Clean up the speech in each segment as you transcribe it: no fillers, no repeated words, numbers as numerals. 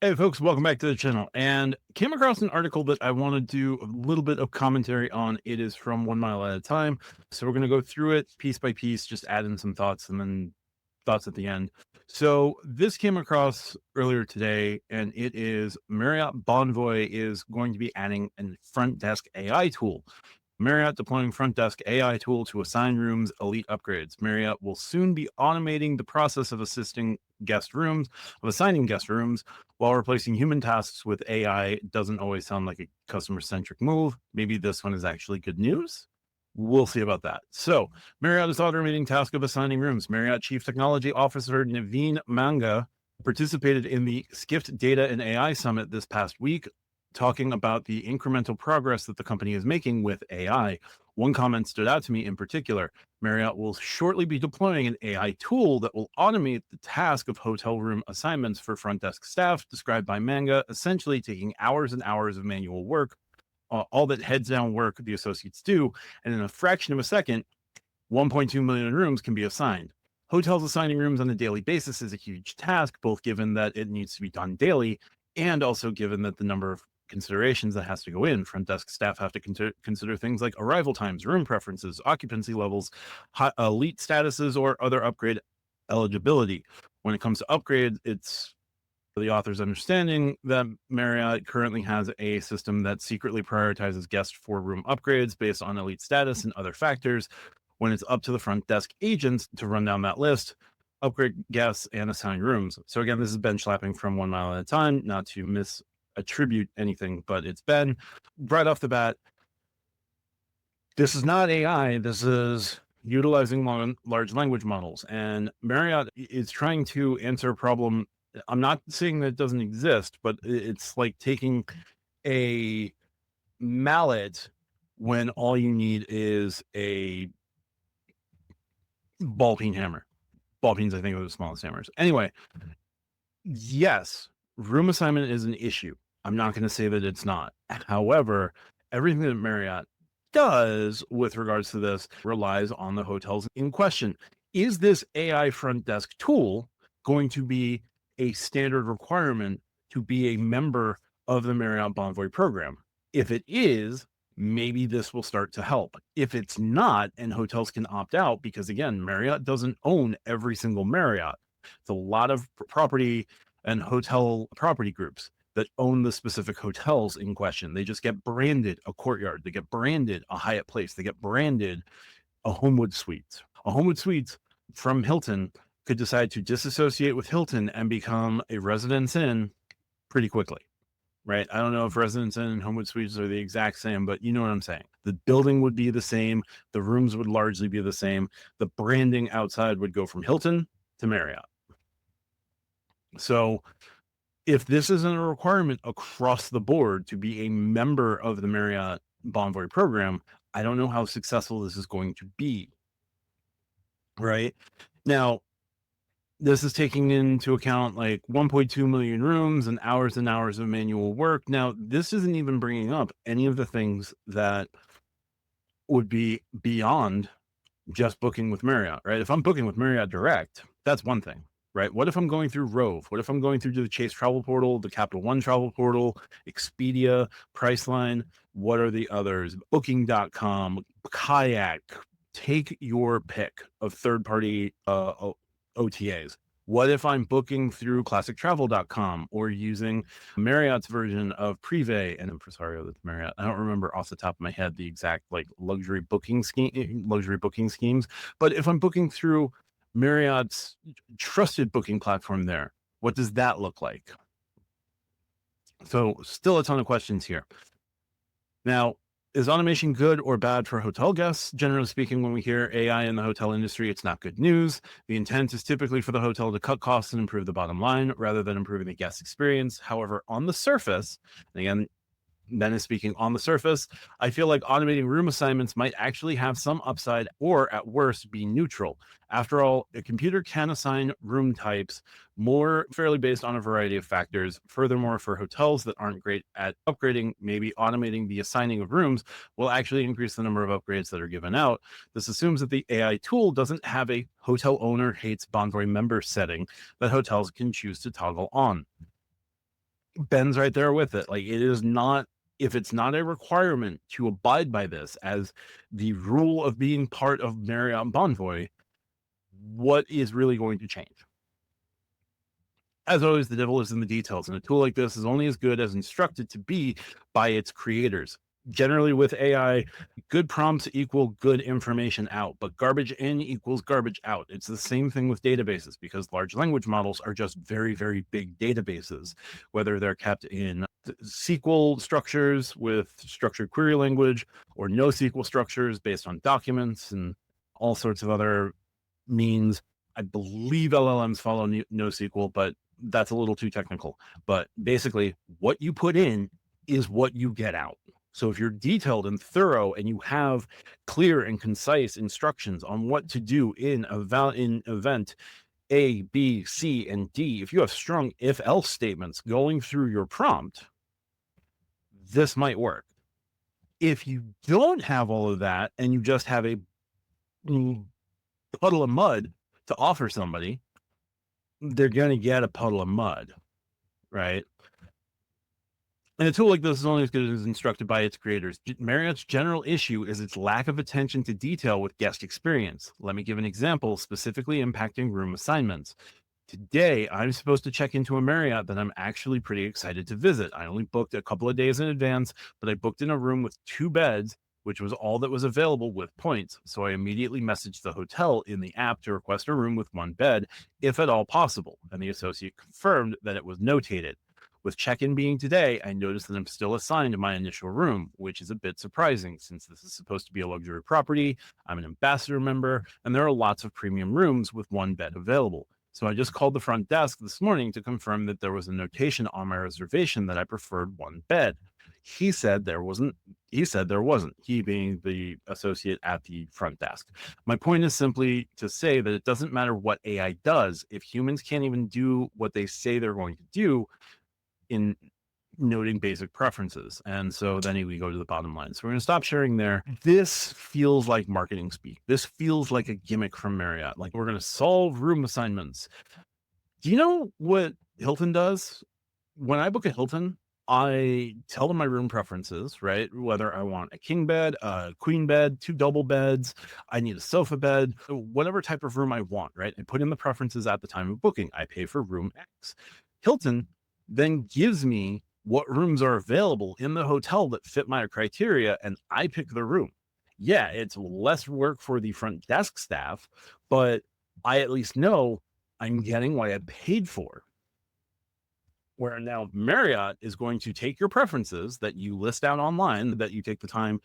Hey folks, welcome back to the channel. And came across an article that I want to do a little bit of commentary on. It is from 1 Mile at a Time. So we're going to go through it piece by piece, just add in some thoughts and then thoughts at the end. So this came across earlier today, and it is Marriott Bonvoy is going to be adding a front desk AI tool. Marriott deploying front desk AI tool to assign rooms elite upgrades. Marriott will soon be automating the process of assigning guest rooms while replacing human tasks with AI. Doesn't always sound like a customer centric move. Maybe this one is actually good news. We'll see about that. So, Marriott is automating task of assigning rooms. Marriott Chief Technology Officer Naveen Manga participated in the Skift Data and AI Summit this past week, talking about the incremental progress that the company is making with AI. One comment stood out to me in particular. Marriott will shortly be deploying an AI tool that will automate the task of hotel room assignments for front desk staff, described by Manga, essentially taking hours and hours of manual work, all that heads down work the associates do, and in a fraction of a second, 1.2 million rooms can be assigned. Hotels assigning rooms on a daily basis is a huge task, both given that it needs to be done daily and also given that the number of considerations that has to go in. Front desk staff have to consider things like arrival times, room preferences, occupancy levels, elite statuses, or other upgrade eligibility. When it comes to upgrade, it's the author's understanding that Marriott currently has a system that secretly prioritizes guest for room upgrades based on elite status and other factors. When it's up to the front desk agents to run down that list, upgrade guests, and assign rooms. So again, this is Ben Schlapping from 1 Mile at a Time, not to misattribute anything, but it's Ben. Right off the bat, this is not AI. This is utilizing large language models. And Marriott is trying to answer a problem. I'm not saying that it doesn't exist, but it's like taking a mallet when all you need is a ball peen hammer. Ball peens, I think, are the smallest hammers. Anyway, yes, room assignment is an issue. I'm not going to say that it's not. However, everything that Marriott does with regards to this relies on the hotels in question. Is this AI front desk tool going to be a standard requirement to be a member of the Marriott Bonvoy program? If it is, maybe this will start to help. If it's not, and hotels can opt out, because again, Marriott doesn't own every single Marriott. It's a lot of property and hotel property groups that own the specific hotels in question. They just get branded a Courtyard, they get branded a Hyatt Place, they get branded a Homewood Suites. A Homewood Suites from Hilton could decide to disassociate with Hilton and become a Residence Inn pretty quickly, right? I don't know if Residence Inn and Homewood Suites are the exact same, but you know what I'm saying. The building would be the same. The rooms would largely be the same. The branding outside would go from Hilton to Marriott. So if this isn't a requirement across the board to be a member of the Marriott Bonvoy program, I don't know how successful this is going to be. Right now, this is taking into account like 1.2 million rooms and hours of manual work. Now, this isn't even bringing up any of the things that would be beyond just booking with Marriott, right? If I'm booking with Marriott Direct, that's one thing, right? What if I'm going through Rove? What if I'm going through the Chase Travel Portal, the Capital One Travel Portal, Expedia, Priceline? What are the others? Booking.com, Kayak. Take your pick of third-party OTAs. What if I'm booking through classictravel.com or using Marriott's version of Privé and Impresario that's Marriott? I don't remember off the top of my head the exact like luxury booking schemes, but if I'm booking through Marriott's trusted booking platform there, what does that look like? So still a ton of questions here. Now, is automation good or bad for hotel guests? Generally speaking, when we hear AI in the hotel industry, it's not good news. The intent is typically for the hotel to cut costs and improve the bottom line rather than improving the guest experience. However, on the surface, and again, Ben is speaking on the surface, I feel like automating room assignments might actually have some upside or at worst be neutral. After all, a computer can assign room types more fairly based on a variety of factors. Furthermore, for hotels that aren't great at upgrading, maybe automating the assigning of rooms will actually increase the number of upgrades that are given out. This assumes that the AI tool doesn't have a hotel owner hates Bonvoy member setting that hotels can choose to toggle on. Ben's right there with it. Like, it is not, if it's not a requirement to abide by this as the rule of being part of Marriott Bonvoy, what is really going to change? As always, the devil is in the details, and a tool like this is only as good as instructed to be by its creators. Generally, with AI, good prompts equal good information out, but garbage in equals garbage out. It's the same thing with databases because large language models are just very, very big databases, whether they're kept in SQL structures with structured query language or NoSQL structures based on documents and all sorts of other means. I believe LLMs follow NoSQL, but that's a little too technical. But basically, what you put in is what you get out. So if you're detailed and thorough and you have clear and concise instructions on what to do in event A, B, C, and D, if you have strong if-else statements going through your prompt, this might work. If you don't have all of that and you just have a puddle of mud to offer somebody, they're going to get a puddle of mud, right? And a tool like this is only as good as instructed by its creators. Marriott's general issue is its lack of attention to detail with guest experience. Let me give an example specifically impacting room assignments. Today, I'm supposed to check into a Marriott that I'm actually pretty excited to visit. I only booked a couple of days in advance, but I booked in a room with 2 beds, which was all that was available with points. So I immediately messaged the hotel in the app to request a room with 1 bed, if at all possible. And the associate confirmed that it was notated. With check-in being today, I noticed that I'm still assigned to my initial room, which is a bit surprising since this is supposed to be a luxury property. I'm an ambassador member, and there are lots of premium rooms with 1 bed available. So I just called the front desk this morning to confirm that there was a notation on my reservation that I preferred 1 bed. He said there wasn't. He being the associate at the front desk. My point is simply to say that it doesn't matter what AI does if humans can't even do what they say they're going to do in noting basic preferences. And so then we go to the bottom line. So we're going to stop sharing there. This feels like marketing speak. This feels like a gimmick from Marriott. Like, we're going to solve room assignments. Do you know what Hilton does? When I book a Hilton, I tell them my room preferences, right? Whether I want a king bed, a queen bed, 2 double beds, I need a sofa bed, whatever type of room I want, right? I put in the preferences at the time of booking. I pay for room X. Hilton then gives me what rooms are available in the hotel that fit my criteria, and I pick the room. Yeah, it's less work for the front desk staff, but I at least know I'm getting what I paid for. Where now Marriott is going to take your preferences that you list out online, that you take the time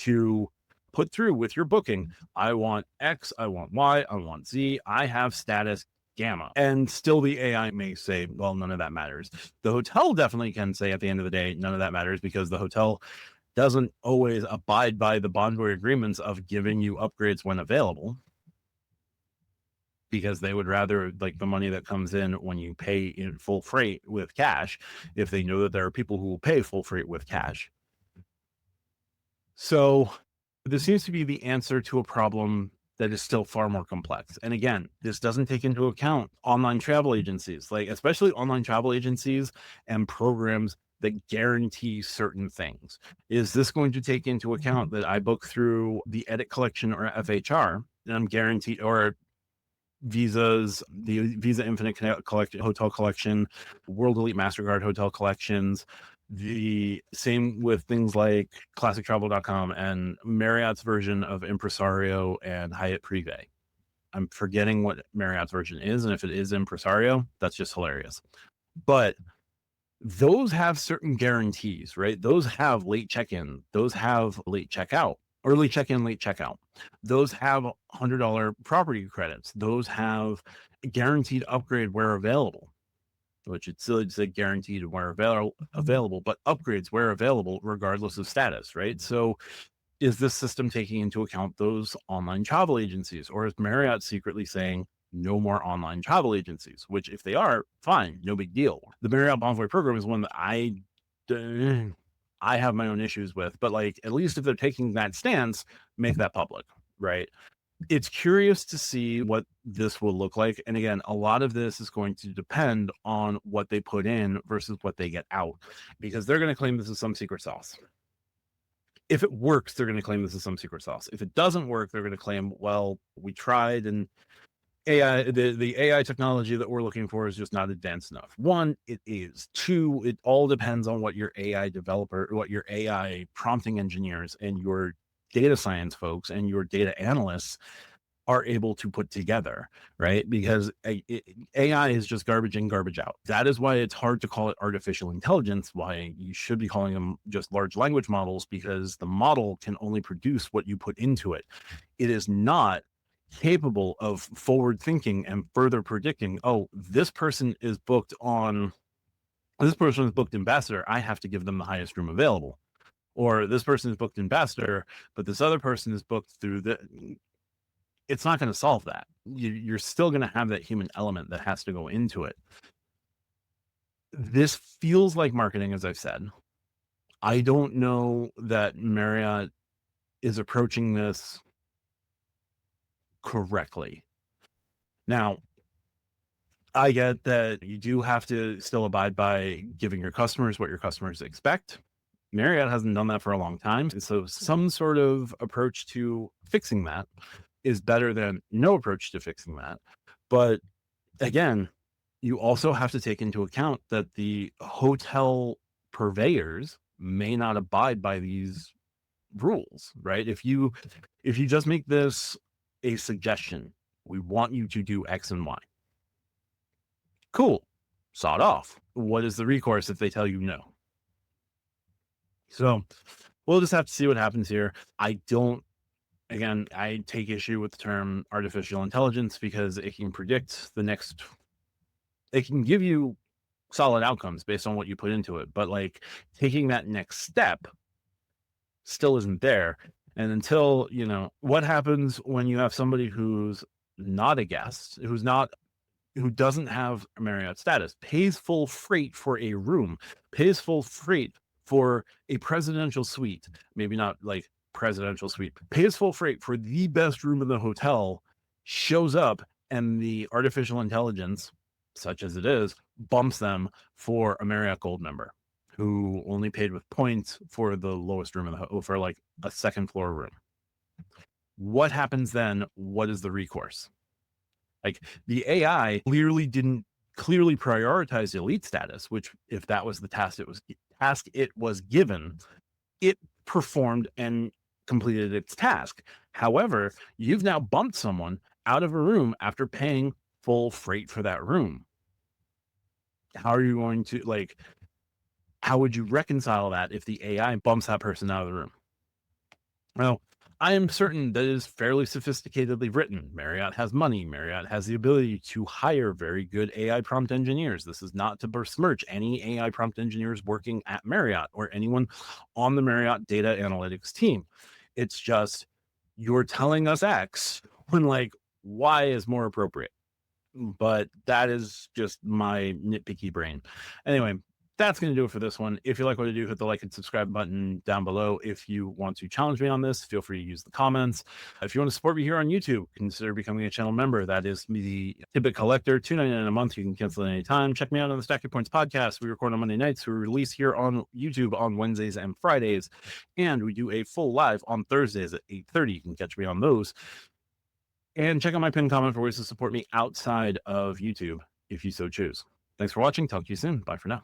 to put through with your booking. I want X, I want Y, I want Z, I have status gamma. And still the AI may say, well, none of that matters. The hotel definitely can say at the end of the day, none of that matters, because the hotel doesn't always abide by the Bonvoy agreements of giving you upgrades when available, because they would rather like the money that comes in when you pay in full freight with cash, if they know that there are people who will pay full freight with cash. So this seems to be the answer to a problem that is still far more complex. And again, this doesn't take into account online travel agencies, like especially online travel agencies and programs that guarantee certain things. Is this going to take into account that I book through the Edit Collection or FHR and I'm guaranteed, or Visa's, the Visa Infinite Collection, Hotel Collection, World Elite MasterCard Hotel Collections, the same with things like ClassicTravel.com and Marriott's version of Impresario and Hyatt Privé. I'm forgetting what Marriott's version is, and if it is Impresario, that's just hilarious. But those have certain guarantees, right? Those have late check-in, those have late checkout, early check-in, late checkout. Those have $100 property credits. Those have guaranteed upgrade where available, which it's still guaranteed where available, but upgrades where available, regardless of status, right? So is this system taking into account those online travel agencies, or is Marriott secretly saying no more online travel agencies? Which, if they are, fine, no big deal. The Marriott Bonvoy program is one that I have my own issues with, but like, at least if they're taking that stance, make that public, right? It's curious to see what this will look like. And again, a lot of this is going to depend on what they put in versus what they get out, because they're going to claim this is some secret sauce. If it works, they're going to claim this is some secret sauce. If it doesn't work, they're going to claim, well, we tried and AI, the AI technology that we're looking for is just not advanced enough. One, it is. Two, it all depends on what your AI developer, what your AI prompting engineers and your data science folks and your data analysts are able to put together, right? Because AI is just garbage in, garbage out. That is why it's hard to call it artificial intelligence, why you should be calling them just large language models, because the model can only produce what you put into it. It is not capable of forward thinking and further predicting, oh, this person is booked ambassador. I have to give them the highest room available. Or this person is booked ambassador, but this other person is booked through the. It's not going to solve that. You're still going to have that human element that has to go into it. This feels like marketing, as I've said. I don't know that Marriott is approaching this correctly. Now, I get that you do have to still abide by giving your customers what your customers expect. Marriott hasn't done that for a long time. So some sort of approach to fixing that is better than no approach to fixing that. But again, you also have to take into account that the hotel purveyors may not abide by these rules, right? If you just make this a suggestion, we want you to do X and Y. Cool. Sawed off. What is the recourse if they tell you no? So we'll just have to see what happens here. I take issue with the term artificial intelligence because it can predict it can give you solid outcomes based on what you put into it. But like taking that next step still isn't there. And until, what happens when you have somebody who's not a guest, who doesn't have Marriott status, pays full freight for a room, pays full freight for a presidential suite, maybe not like presidential suite, pays full freight for the best room in the hotel, shows up, and the artificial intelligence, such as it is, bumps them for a Marriott Gold member who only paid with points for the lowest room in the for like a second floor room. What happens then? What is the recourse? Like the AI didn't clearly prioritize elite status, which if that was the task it was given, it performed and completed its task. However, you've now bumped someone out of a room after paying full freight for that room. How are you going to how would you reconcile that if the AI bumps that person out of the room? Well, I am certain that it is fairly sophisticatedly written. Marriott has money. Marriott has the ability to hire very good AI prompt engineers. This is not to besmirch any AI prompt engineers working at Marriott or anyone on the Marriott data analytics team. It's just you're telling us X when Y is more appropriate. But that is just my nitpicky brain. Anyway, that's going to do it for this one. If you like what I do, hit the like and subscribe button down below. If you want to challenge me on this, feel free to use the comments. If you want to support me here on YouTube, consider becoming a channel member. That is the Tidbit Collector, $2.99 a month. You can cancel at any time. Check me out on the Stack Your Points podcast. We record on Monday nights. We release here on YouTube on Wednesdays and Fridays. And we do a full live on Thursdays at 8:30. You can catch me on those. And check out my pinned comment for ways to support me outside of YouTube if you so choose. Thanks for watching. Talk to you soon. Bye for now.